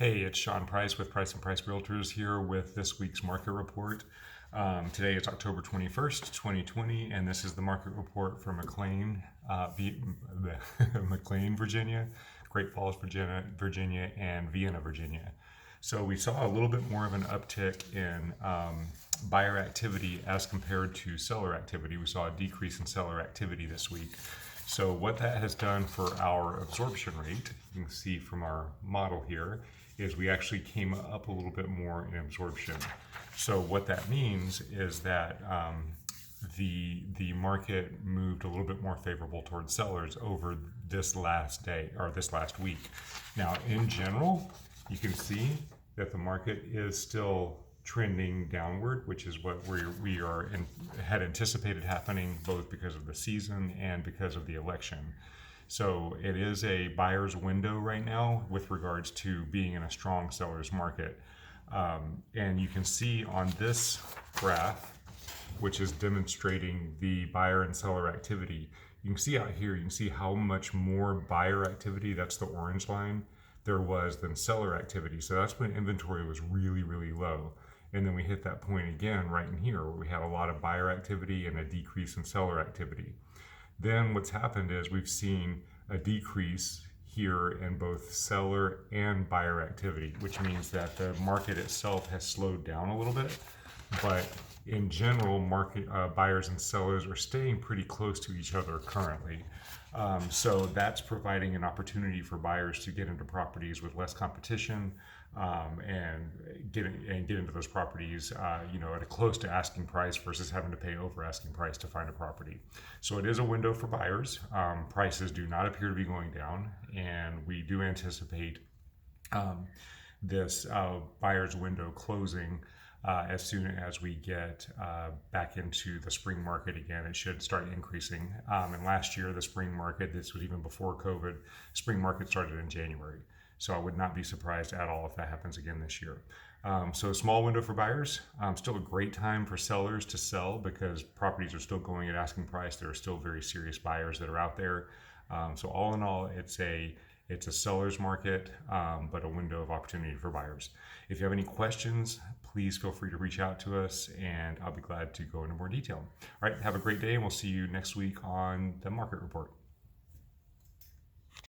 Hey, it's Sean Price with Price and Price Realtors here with this week's market report. Today is October 21st, 2020, and this is the market report for McLean, McLean, Virginia, Great Falls, Virginia, and Vienna, Virginia. So we saw a little bit more of an uptick in buyer activity as compared to seller activity. We saw a decrease in seller activity this week. So what that has done for our absorption rate, you can see from our model here, is we actually came up a little bit more in absorption. So what that means is that the market moved a little bit more favorable towards sellers over this last day or this last week. Now, in general, you can see that the market is still trending downward, which is what had anticipated happening, both because of the season and because of the election. So it is a buyer's window right now with regards to being in a strong seller's market. And you can see on this graph, which is demonstrating the buyer and seller activity, you can see out here, you can see how much more buyer activity, that's the orange line, there was than seller activity. So that's when inventory was really, really low. And then we hit that point again right in here where we had a lot of buyer activity and a decrease in seller activity. Then what's happened is we've seen a decrease here in both seller and buyer activity, which means that the market itself has slowed down a little bit. But in general, market buyers and sellers are staying pretty close to each other currently. So that's providing an opportunity for buyers to get into properties with less competition and get into those properties, at a close to asking price versus having to pay over asking price to find a property. So it is a window for buyers. Prices do not appear to be going down, and we do anticipate this buyer's window closing as soon as we get back into the spring market again. It should start increasing. And last year, the spring market, this was even before COVID, spring market started in January. So I would not be surprised at all if that happens again this year. So a small window for buyers, still a great time for sellers to sell because properties are still going at asking price. There are still very serious buyers that are out there. So all in all, it's a seller's market, but a window of opportunity for buyers. If you have any questions, please feel free to reach out to us and I'll be glad to go into more detail. All right, have a great day and we'll see you next week on the market report.